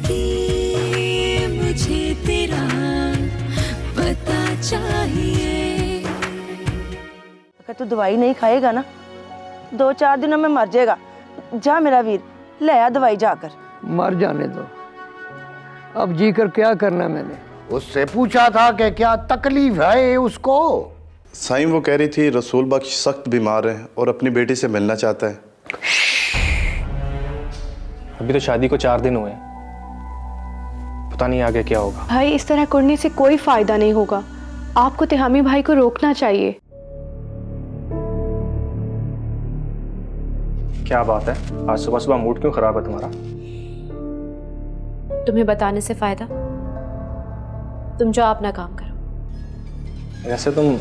जिंदगी मुझे तेरा पता चाहिए। अगर तू दवाई नहीं खाएगा ना 2-4 दिनों में मर जाएगा। जा मेरा वीर, ले आ दवाई जाकर। मर जाने दो, अब जी कर क्या करना मैंने। उससे पूछा था कि क्या तकलीफ है उसको। साईं वो कह रही थी रसूल बख्श सख्त बीमार है और अपनी बेटी से मिलना चाहता है। अभी तो शादी को 4 दिन हुए, पता नहीं आगे क्या होगा। भाई इस तरह करने से कोई फायदा नहीं होगा। आपको तिहामी भाई को रोकना चाहिए। क्या बात है, आज सुबह सुबह मूड क्यों खराब है तुम्हारा? तुम्हें बताने से फायदा, तुम जाओ अपना काम करो। वैसे तुम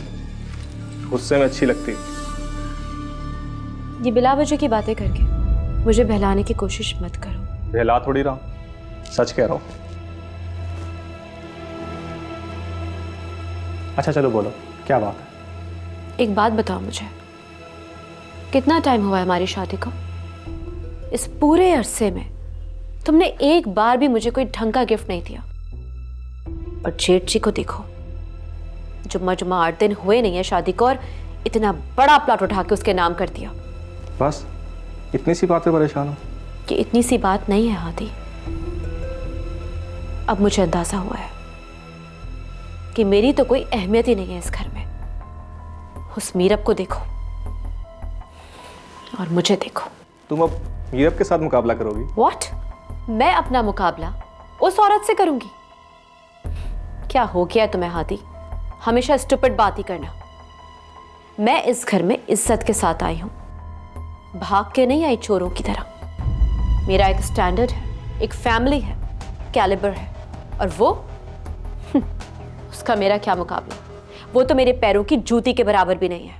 गुस्से में अच्छी लगती। ये बिला वजह की बातें करके मुझे बहलाने की कोशिश मत करो। बहला थोड़ी रहा, सच कह रहा हूं। अच्छा चलो बोलो, क्या बात है? एक बात बताओ मुझे, कितना टाइम हुआ है हमारी शादी को? इस पूरे अरसे में तुमने एक बार भी मुझे कोई ढंग का गिफ्ट नहीं दिया। और जेठ जी को देखो, जुम्मा 8 दिन हुए नहीं है शादी को और इतना बड़ा प्लॉट उठा के उसके नाम कर दिया। बस इतनी सी बात पे परेशान हो? कि इतनी सी बात नहीं है हादी। अब मुझे अंदाजा हुआ है कि मेरी तो कोई अहमियत ही नहीं है इस घर में। उस मीरब को देखो और मुझे देखो। तुम अब मीरब के साथ मुकाबला करोगी? What? मैं अपना मुकाबला उस औरत से करूंगी? क्या हो गया है तुम्हें हादी? हमेशा स्टूपिड बात ही करना। मैं इस घर में इज्जत के साथ आई हूं, भाग के नहीं आई चोरों की तरह। मेरा एक स्टैंडर्ड है, एक फैमिली है, कैलिबर है, और वो उसका मेरा क्या मुकाबला? वो तो मेरे पैरों की जूती के बराबर भी नहीं है।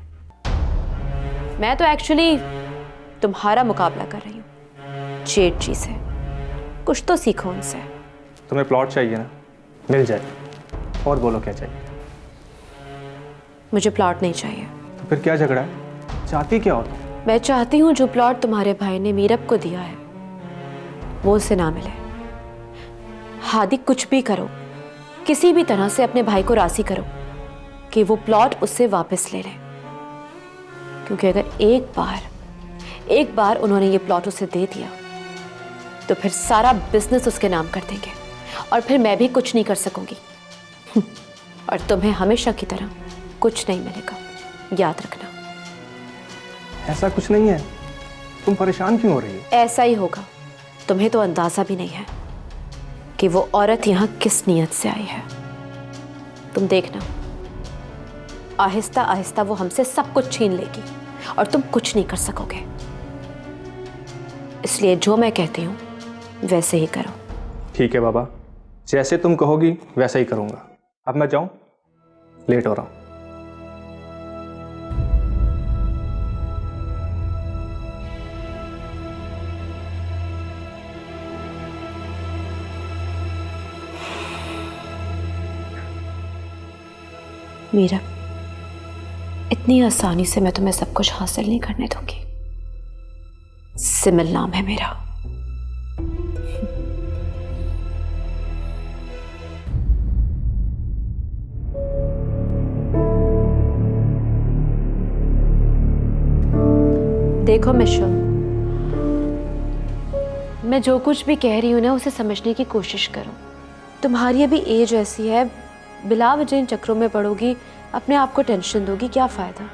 मैं तो एक्चुअली तुम्हारा मुकाबला कर रही हूं जेठ जी से। कुछ तो सीखो उनसे। तुम्हें प्लॉट चाहिए ना, मिल जाए। और बोलो क्या चाहिए? मुझे प्लॉट नहीं चाहिए। तो फिर क्या झगड़ा है? चाहती क्या हो तुम? मैं चाहती हूं जो प्लॉट तुम्हारे भाई ने मीरब को दिया है वो उसे ना मिले। हादी कुछ भी करो, किसी भी तरह से अपने भाई को राजी करो कि वो प्लॉट उससे वापस ले ले। क्योंकि अगर एक बार उन्होंने ये प्लॉट उसे दे दिया तो फिर सारा बिजनेस उसके नाम कर देंगे और फिर मैं भी कुछ नहीं कर सकूंगी। और तुम्हें हमेशा की तरह कुछ नहीं मिलेगा, याद रखना। ऐसा कुछ नहीं है, तुम परेशान क्यों हो रही हो? ऐसा ही होगा। तुम्हें तो अंदाजा भी नहीं है कि वो औरत यहां किस नीयत से आई है। तुम देखना, आहिस्ता आहिस्ता वो हमसे सब कुछ छीन लेगी और तुम कुछ नहीं कर सकोगे। इसलिए जो मैं कहती हूं वैसे ही करो। ठीक है बाबा, जैसे तुम कहोगी वैसा ही करूंगा। अब मैं जाऊं, लेट हो रहा हूं। मीरा, इतनी आसानी से मैं तुम्हें सब कुछ हासिल नहीं करने दूंगी। सिमल नाम है मेरा। देखो मिशो, मैं जो कुछ भी कह रही हूं ना उसे समझने की कोशिश करो। तुम्हारी अभी एज ऐसी है, बिला वजह इन चक्रों में पड़ोगी, अपने आप को टेंशन दोगी, क्या फायदा?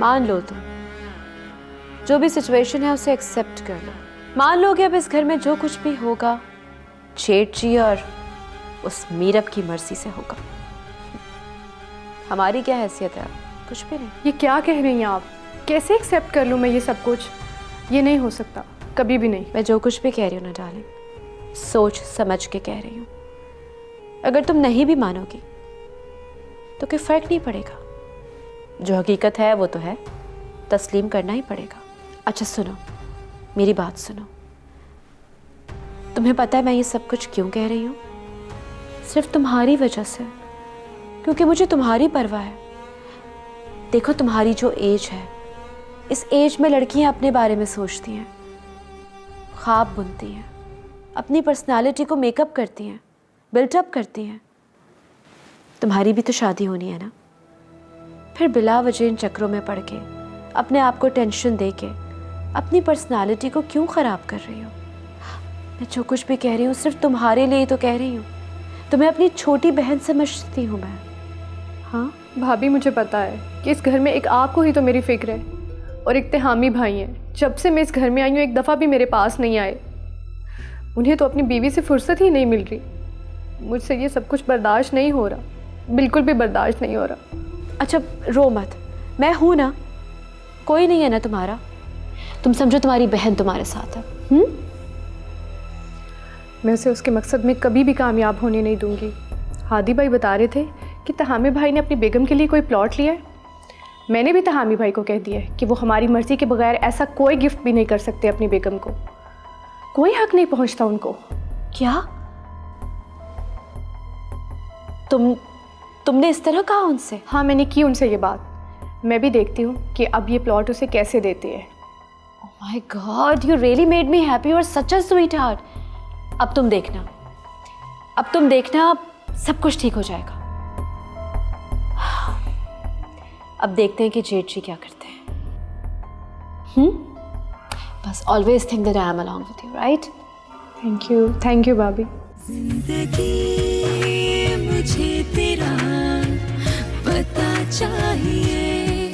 मान लो तुम जो भी सिचुएशन है उसे एक्सेप्ट कर लो। मान लो कि अब इस घर में जो कुछ भी होगा जेठ जी और उस मीरब की मर्जी से होगा। हमारी क्या हैसियत है? कुछ भी नहीं। ये क्या कह रही हैं आप? कैसे एक्सेप्ट कर लूँ मैं ये सब कुछ? ये नहीं हो सकता, कभी भी नहीं। मैं जो कुछ भी कह रही हूँ ना डार्लिंग, सोच समझ के कह रही हूँ। अगर तुम नहीं भी मानोगी तो कोई फर्क नहीं पड़ेगा। जो हकीकत है वो तो है, तस्लीम करना ही पड़ेगा। अच्छा सुनो, मेरी बात सुनो। तुम्हें पता है मैं ये सब कुछ क्यों कह रही हूँ? सिर्फ तुम्हारी वजह से, क्योंकि मुझे तुम्हारी परवाह है। देखो तुम्हारी जो एज है, इस एज में लड़कियां अपने बारे में सोचती हैं, ख्वाब बुनती हैं, अपनी पर्सनालिटी को मेकअप करती हैं, बिल्टअप करती हैं। तुम्हारी भी तो शादी होनी है ना, फिर बिला वजह इन चक्रों में पड़ के अपने आप को टेंशन दे के अपनी पर्सनालिटी को क्यों ख़राब कर रही हो? मैं जो कुछ भी कह रही हूँ सिर्फ तुम्हारे लिए ही तो कह रही हूँ। तुम्हें अपनी छोटी बहन समझती हूँ मैं। हाँ भाभी, मुझे पता है कि इस घर में एक आपको ही तो मेरी फिक्र है और एक तहामी भाई हैं। जब से मैं इस घर में आई हूँ एक दफ़ा भी मेरे पास नहीं आए। उन्हें तो अपनी बीवी से फुर्सत ही नहीं मिल रही। मुझसे ये सब कुछ बर्दाश्त नहीं हो रहा, बिल्कुल भी बर्दाश्त नहीं हो रहा। अच्छा रो मत, मैं हूँ ना, कोई नहीं है ना तुम्हारा। तुम समझो तुम्हारी बहन तुम्हारे साथ है। मैं उसे उसके मकसद में कभी भी कामयाब होने नहीं दूंगी। हादी भाई बता रहे थे कि तहामी भाई ने अपनी बेगम के लिए कोई प्लॉट लिया है। मैंने भी तहामी भाई को कह दिया है कि वो हमारी मर्ज़ी के बगैर ऐसा कोई गिफ्ट भी नहीं कर सकते अपनी बेगम को। कोई हक नहीं पहुंचता उनको। क्या तुमने इस तरह कहा उनसे? हाँ, मैंने की उनसे ये बात। मैं भी देखती हूँ कि अब ये प्लॉट उसे कैसे देती है। Oh my God, you really made me happy. You are such a sweetheart. अब तुम देखना, सब कुछ ठीक हो जाएगा। अब देखते हैं कि जेठ जी क्या करते हैं। बस always think that I am along with you, right? Thank you भाभी। जिंदगी मुझे तेरा पता चाहिए,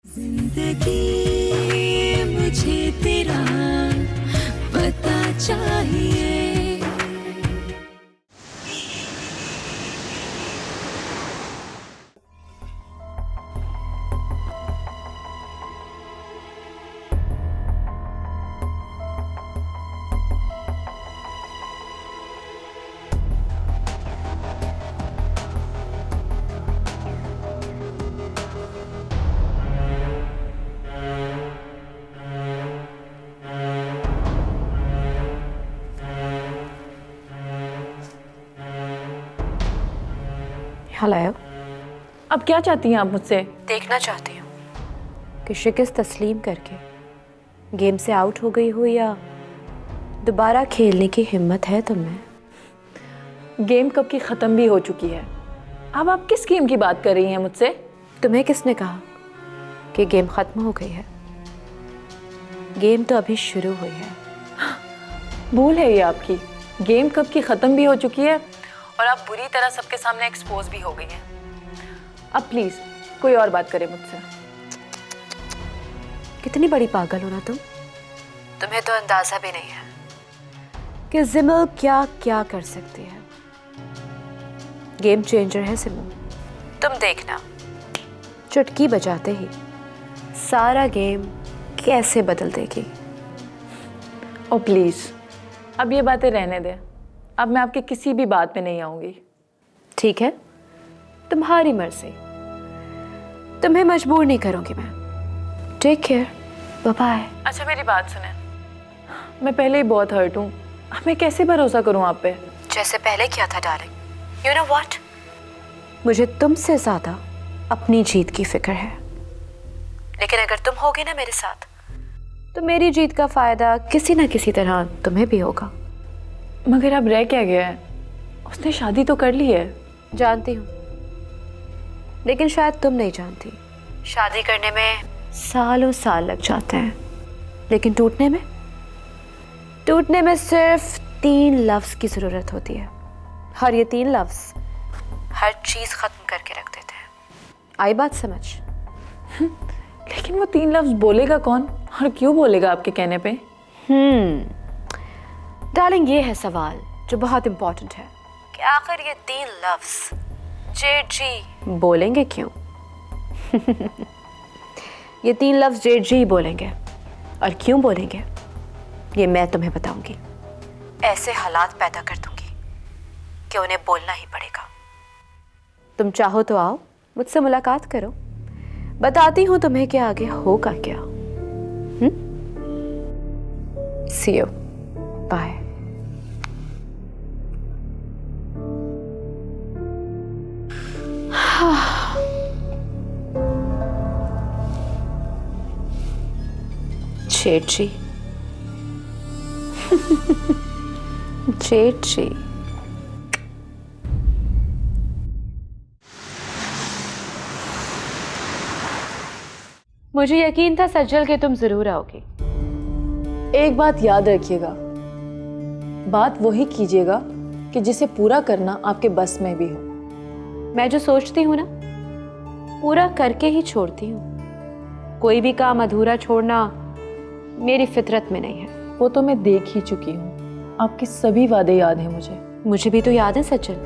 जिंदगी मुझे तेरा पता चाहिए। हेलो, अब क्या चाहती हैं आप मुझसे? देखना चाहती हूँ कि शिकस्त तस्लीम करके गेम से आउट हो गई हो या दोबारा खेलने की हिम्मत है तुम्हें। गेम कब की ख़त्म भी हो चुकी है। अब आप किस गेम की बात कर रही हैं मुझसे? तुम्हें किसने कहा कि गेम ख़त्म हो गई है? गेम तो अभी शुरू हुई है। भूल है ये आपकी। गेम कब की ख़त्म भी हो चुकी है और आप बुरी तरह सबके सामने एक्सपोज भी हो गई हैं। अब प्लीज़ कोई और बात करें मुझसे। कितनी बड़ी पागल हो ना तुम। तुम्हें तो अंदाज़ा भी नहीं है कि जिमल क्या क्या कर सकती है। गेम चेंजर है सिमो। तुम देखना, चुटकी बजाते ही सारा गेम कैसे बदल देगी। ओ प्लीज़, अब ये बातें रहने दें। अब मैं आपकी किसी भी बात में नहीं आऊँगी। ठीक है, तुम्हारी मर्जी। तुम्हें मजबूर नहीं करूँगी मैं। Take care, bye bye. अच्छा मेरी बात सुने, मैं पहले ही बहुत हर्ट हूँ। अब मैं कैसे भरोसा करूँ आप पे? जैसे पहले किया था डार्लिंग। यू नो व्हाट, मुझे तुमसे ज़्यादा अपनी जीत की फिक्र है। लेकिन अगर तुम होगे ना मेरे साथ तो मेरी जीत का फ़ायदा किसी ना किसी तरह तुम्हें भी होगा। मगर अब रह क्या गया है? उसने शादी तो कर ली है। जानती हूँ, लेकिन शायद तुम नहीं जानती। शादी करने में सालों साल लग जाते हैं, लेकिन टूटने में सिर्फ 3 लफ्ज़ की ज़रूरत होती है। और ये 3 लफ्ज़ हर चीज़ ख़त्म करके रख देते हैं। आई बात समझ? लेकिन वो 3 लफ्ज़ बोलेगा कौन और क्यों बोलेगा आपके कहने पे? डार्लिंग, ये है सवाल जो बहुत इम्पोर्टेंट है कि आखिर ये 3 लफ्ज़ जेठ जी बोलेंगे क्यों? ये 3 लफ्ज़ जेठ जी बोलेंगे, और क्यों बोलेंगे ये मैं तुम्हें बताऊंगी। ऐसे हालात पैदा कर दूंगी कि उन्हें बोलना ही पड़ेगा। तुम चाहो तो आओ, मुझसे मुलाकात करो, बताती हूँ तुम्हें कि आगे होगा क्या। See you. Bye. जेठ जी, जेठ जी, मुझे यकीन था सज्जल के तुम जरूर आओगे। एक बात याद रखिएगा, बात वही कीजिएगा कि जिसे पूरा करना आपके बस में भी हो। मैं जो सोचती हूँ ना, पूरा करके ही छोड़ती हूँ। कोई भी काम अधूरा छोड़ना मेरी फितरत में नहीं है। वो तो मैं देख ही चुकी हूँ। आपके सभी वादे याद हैं मुझे। मुझे भी तो याद है सज्जल,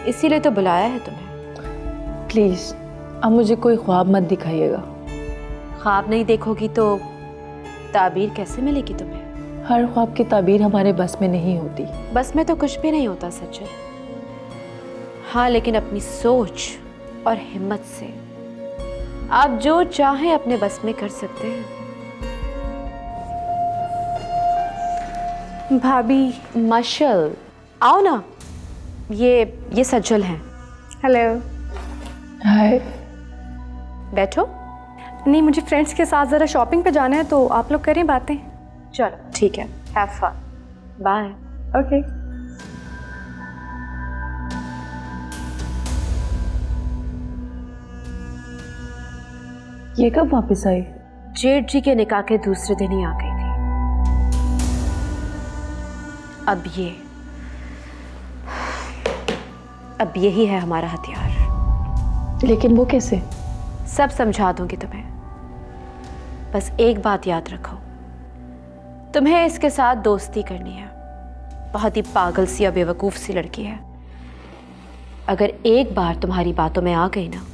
इसीलिए तो बुलाया है तुम्हें। प्लीज अब मुझे कोई ख्वाब मत दिखाइएगा। ख्वाब नहीं देखोगी तो ताबीर कैसे मिलेगी तुम्हें? हर ख्वाब की ताबीर हमारे बस में नहीं होती। बस में तो कुछ भी नहीं होता सज्जल। हाँ, लेकिन अपनी सोच और हिम्मत से आप जो चाहें अपने बस में कर सकते हैं। भाभी। मशल, आओ ना। ये सज्जल हैं। हेलो। हाय। बैठो। नहीं, मुझे फ्रेंड्स के साथ ज़रा शॉपिंग पे जाना है, तो आप लोग करें बातें। चलो ठीक है, हैव फन, बाय। ओके। ये कब वापस आई? जेठ जी के निकाह के दूसरे दिन ही आ गई थी। अब यही है हमारा हथियार। लेकिन वो कैसे? सब समझा दूंगी तुम्हें, बस एक बात याद रखो, तुम्हें इसके साथ दोस्ती करनी है। बहुत ही पागल सी या बेवकूफ सी लड़की है। अगर एक बार तुम्हारी बातों में आ गई ना,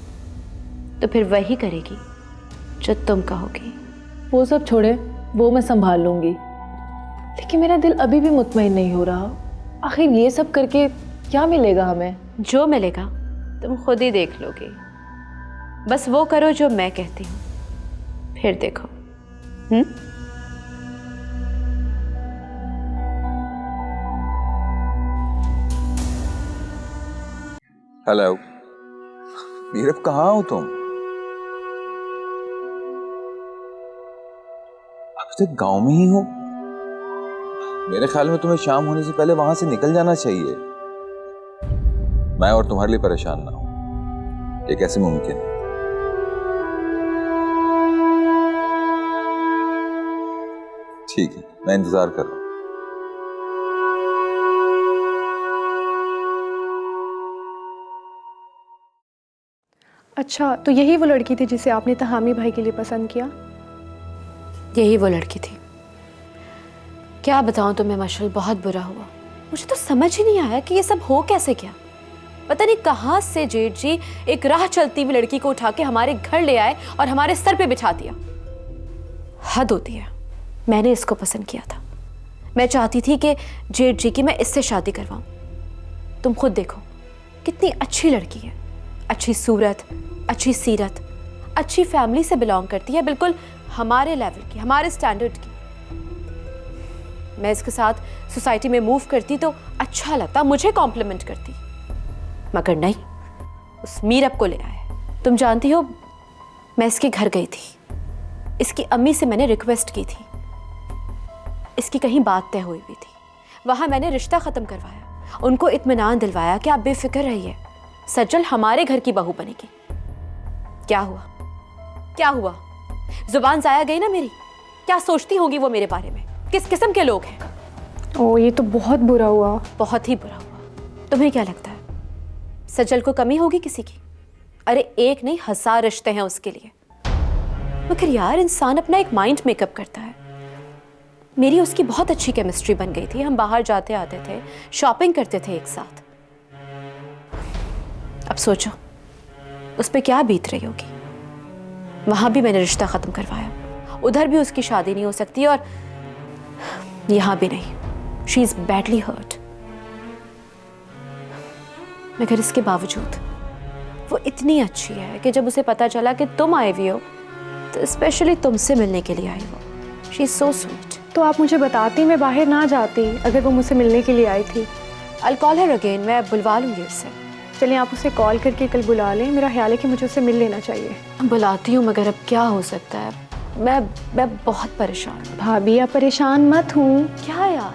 तो फिर वही करेगी जो तुम कहोगी। वो सब छोड़े, वो मैं संभाल लूंगी। लेकिन मेरा दिल अभी भी मुतमईन नहीं हो रहा। आखिर ये सब करके क्या मिलेगा हमें? जो मिलेगा तुम खुद ही देख लोगे। बस वो करो जो मैं कहती हूँ, फिर देखो। हेलो नीरव, कहाँ हो तुम? अभी तक गांव में ही हो? मेरे ख्याल में तुम्हें शाम होने से पहले वहां से निकल जाना चाहिए। मैं और तुम्हारे लिए परेशान ना हूं, ये कैसे मुमकिन है? ठीक है, मैं इंतजार कर रहा हूं। अच्छा, तो यही वो लड़की थी जिसे आपने तहामी भाई के लिए पसंद किया? यही वो लड़की थी। क्या बताऊं तुम्हें मशल, बहुत बुरा हुआ। मुझे तो समझ ही नहीं आया कि ये सब हो कैसे गया। पता नहीं कहाँ से जेठ जी एक राह चलती हुई लड़की को उठा के हमारे घर ले आए और हमारे सर पे बिठा दिया। हद होती है। मैंने इसको पसंद किया था। मैं चाहती थी कि जेठ जी की मैं इससे शादी करवाऊं। तुम खुद देखो कितनी अच्छी लड़की है, अच्छी सूरत, अच्छी सीरत, अच्छी फैमिली से बिलोंग करती है, बिल्कुल हमारे लेवल की, हमारे स्टैंडर्ड की। मैं इसके साथ सोसाइटी में मूव करती तो अच्छा लगता, मुझे कॉम्प्लीमेंट करती, मगर नहीं, उस मीरब को ले आए। तुम जानती हो, मैं इसके घर गई थी, इसकी अम्मी से मैंने रिक्वेस्ट की थी, इसकी कहीं बात तय हुई भी थी। वहां मैंने रिश्ता खत्म करवाया, उनको इत्मीनान दिलवाया कि आप बेफिक्र रहिए, सज्जल हमारे घर की बहू बनेगी। क्या हुआ? क्या हुआ? जुबान जाया गई ना मेरी। क्या सोचती होगी वो मेरे बारे में? किस किस्म के लोग हैं? ओह, ये तो बहुत बुरा हुआ। बहुत ही बुरा हुआ। तुम्हें क्या लगता है सज्जल को कमी होगी किसी की? अरे एक नहीं, 1000 रिश्ते हैं उसके लिए। मगर यार, इंसान अपना एक माइंड मेकअप करता है। मेरी उसकी बहुत अच्छी केमिस्ट्री बन गई थी। हम बाहर जाते आते थे, शॉपिंग करते थे एक साथ। अब सोचो उस पर क्या बीत रही होगी। वहां भी मैंने रिश्ता खत्म करवाया, उधर भी उसकी शादी नहीं हो सकती और यहां भी नहीं। She is badly hurt. मगर इसके बावजूद वो इतनी अच्छी है कि जब उसे पता चला कि तुम आए हुए हो तो स्पेशली तुमसे मिलने के लिए आई वो। She is so sweet. तो आप मुझे बताती, मैं बाहर ना जाती अगर वो मुझसे मिलने के लिए आई थी। I'll call her again, मैं बुलवा लूंगी उससे। चलिए आप उसे कॉल करके कल बुला लें। मेरा ख्याल है कि मुझे उससे मिल लेना चाहिए। बुलाती हूँ, मगर अब क्या हो सकता है? मैं बहुत परेशान हूँ। भाभी आप परेशान मत हूँ। क्या यार,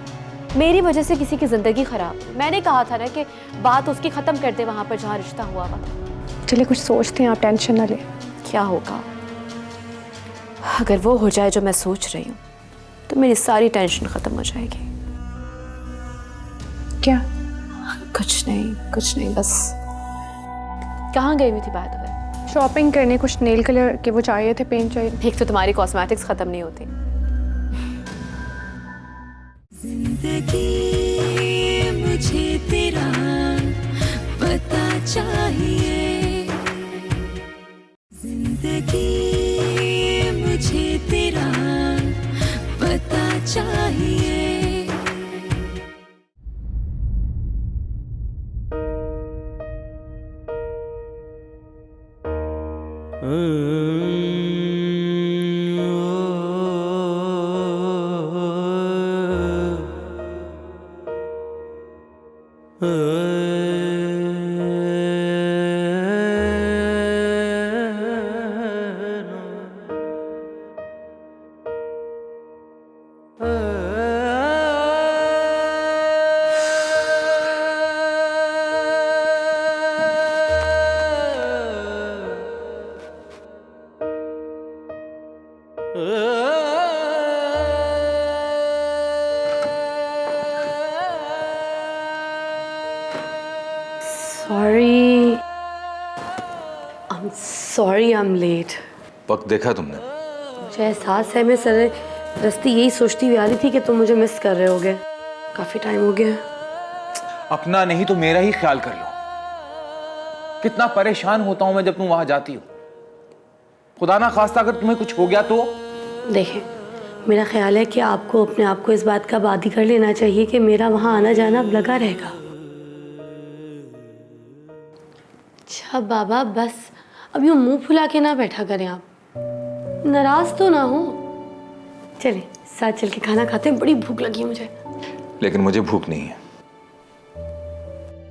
मेरी वजह से किसी की ज़िंदगी ख़राब। मैंने कहा था ना कि बात उसकी ख़त्म कर दे वहाँ पर जहाँ रिश्ता हुआ था। चलिए कुछ सोचते हैं, आप टेंशन ना लें। क्या होगा अगर वो हो जाए जो मैं सोच रही हूँ, तो मेरी सारी टेंशन ख़त्म हो जाएगी। क्या? कुछ नहीं, बस। कहाँ गई हुई थी बाय द वे? शॉपिंग करने, कुछ नेल कलर के वो चाहिए थे, पेंट चाहिए। एक तो तुम्हारी कॉस्मेटिक्स ख़त्म नहीं होती। जिंदगी मुझे तेरा पता चाहिए, जिंदगी मुझे तेरा पता चाहिए। Sorry I am late. वक्त देखा तुमने? मुझे एहसास है, मैं सर रस्ती यही सोचती हुई आ रही थी कि तुम मुझे मिस कर रहे होगे। काफी टाइम हो गया। अपना नहीं तो मेरा ही ख्याल कर लो। कितना परेशान होता हूं मैं जब तुम वहां जाती हो। खुदा ना खास्ता अगर तुम्हें कुछ हो गया तो? देखें, मेरा ख्याल है कि आपको अपने आप को इस बात का बादी कर लेना चाहिए कि मेरा वहां आना जाना अब लगा रहेगा। अच्छा बाबा, बस अब यूँ मुंह फुला के ना बैठा करें, आप नाराज तो ना हो। चले साथ चल के खाना खाते हैं, बड़ी भूख लगी है मुझे। लेकिन मुझे भूख नहीं है।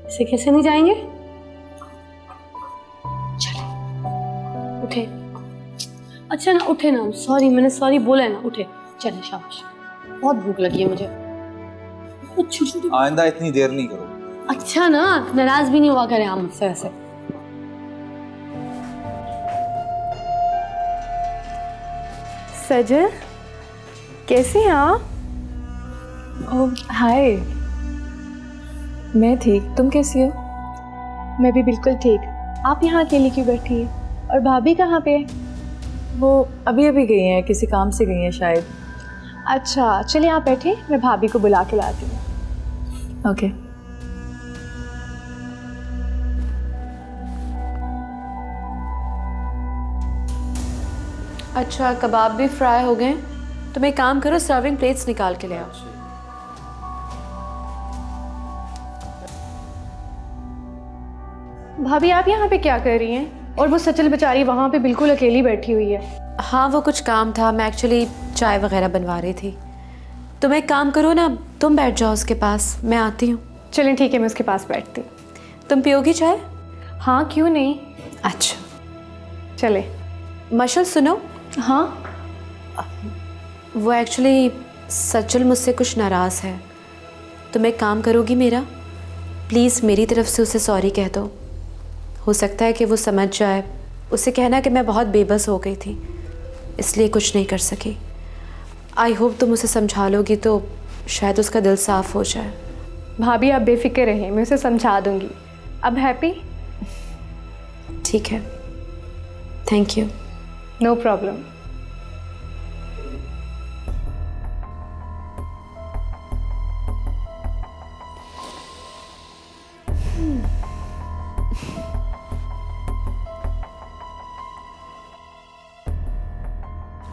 ऐसे कैसे नहीं जाएंगे? चले उठे। अच्छा ना उठे ना, सॉरी मैंने सॉरी बोला है ना, उठे। चले शाबाश, बहुत भूख लगी है मुझे। कुछ छोटी आइंदा इतनी देर नहीं करो। अच्छा ना, नाराज भी नहीं हुआ करें आप मुझसे वैसे। सजल, कैसे हैं आप? ओह हाय, मैं ठीक, तुम कैसी हो? मैं भी बिल्कुल ठीक। आप यहाँ अकेली क्यों बैठी हैं? और भाभी कहाँ पे है? वो अभी अभी गई हैं, किसी काम से गई हैं शायद। अच्छा चलिए आप बैठे, मैं भाभी को बुला के लाती हूँ। ओके। अच्छा, कबाब भी फ्राई हो गए। तुम एक काम करो, सर्विंग प्लेट्स निकाल के ले आओ। भाभी आप यहाँ पे क्या कर रही हैं? और वो सचल बेचारी वहाँ पे बिल्कुल अकेली बैठी हुई है। हाँ, वो कुछ काम था, मैं एक्चुअली चाय वगैरह बनवा रही थी। तुम एक काम करो ना, तुम बैठ जाओ उसके पास, मैं आती हूँ। चलें ठीक है, मैं उसके पास बैठती हूँ। तुम पियोगी चाय? हाँ क्यों नहीं। अच्छा चले। मशल सुनो। हाँ, वो एक्चुअली सचल मुझसे कुछ नाराज़ है। तुम एक काम करोगी मेरा? प्लीज़ मेरी तरफ से उसे सॉरी कह दो। हो सकता है कि वो समझ जाए। उसे कहना कि मैं बहुत बेबस हो गई थी, इसलिए कुछ नहीं कर सकी। आई होप तुम उसे समझा लोगी तो शायद उसका दिल साफ़ हो जाए। भाभी आप बेफिक्र रहें, मैं उसे समझा दूँगी। अब हैप्पी? ठीक है, थैंक यू। No problem.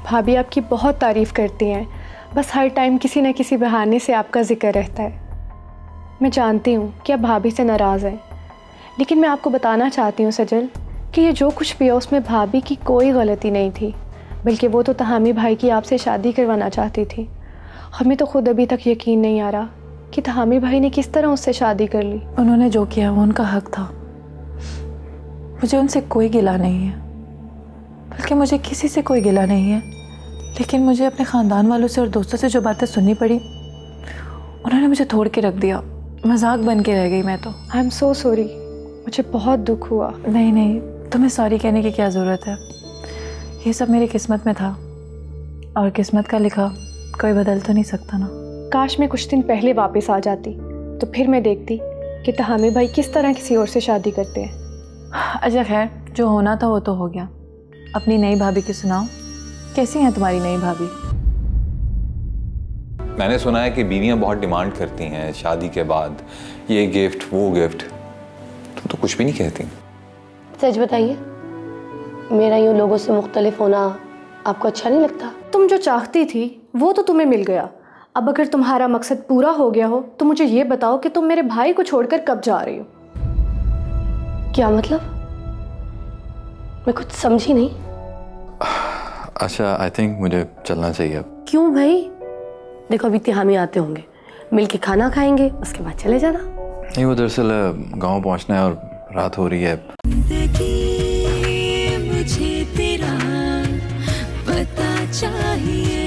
भाभी आपकी बहुत तारीफ़ करती हैं, बस हर टाइम किसी न किसी बहाने से आपका जिक्र रहता है। मैं जानती हूँ कि आप भाभी से नाराज़ हैं, लेकिन मैं आपको बताना चाहती हूँ सजल कि ये जो कुछ भी है उसमें भाभी की कोई गलती नहीं थी, बल्कि वो तो तहामी भाई की आपसे शादी करवाना चाहती थी। हमें तो खुद अभी तक यकीन नहीं आ रहा कि तहामी भाई ने किस तरह उससे शादी कर ली। उन्होंने जो किया वो उनका हक था। मुझे उनसे कोई गिला नहीं है, बल्कि मुझे किसी से कोई गिला नहीं है। लेकिन मुझे अपने ख़ानदान वालों से और दोस्तों से जो बातें सुननी पड़ी, उन्होंने मुझे तोड़ के रख दिया। मजाक बन के रह गई मैं तो। आई एम सो सॉरी, मुझे बहुत दुख हुआ। नहीं नहीं, तुम्हें सॉरी कहने की क्या ज़रूरत है। ये सब मेरी किस्मत में था, और किस्मत का लिखा कोई बदल तो नहीं सकता ना। काश मैं कुछ दिन पहले वापस आ जाती, तो फिर मैं देखती कि तहामी भाई किस तरह किसी और से शादी करते हैं। अच्छा खैर, जो होना था वो तो हो गया। अपनी नई भाभी की सुनाओ, कैसी हैं तुम्हारी नई भाभी? मैंने सुना है कि बीवियां बहुत डिमांड करती हैं शादी के बाद, ये गिफ्ट वो गिफ्ट। तुम तो कुछ भी नहीं कहती। सच बताइए, मेरा यूँ लोगों से मुख्तलिफ होना आपको अच्छा नहीं लगता? तुम जो चाहती थी वो तो तुम्हें मिल गया। अब अगर तुम्हारा मकसद पूरा हो गया हो तो मुझे ये बताओ कि तुम मेरे भाई को छोड़कर कब जा रही हो? क्या मतलब? मैं कुछ समझी नहीं। अच्छा, आई थिंक मुझे चलना चाहिए अब। क्यों भाई? देखो अभी तिहामी आते होंगे, मिल के खाना खाएंगे, उसके बाद चले जाना। नहीं, वो दरअसल गांव पहुंचना है और रात हो रही है। जिंदगी मुझे तेरा पता चाहिए।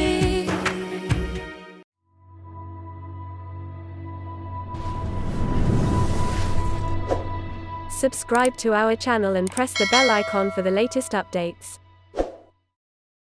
Subscribe to our channel and press the bell icon for the latest updates.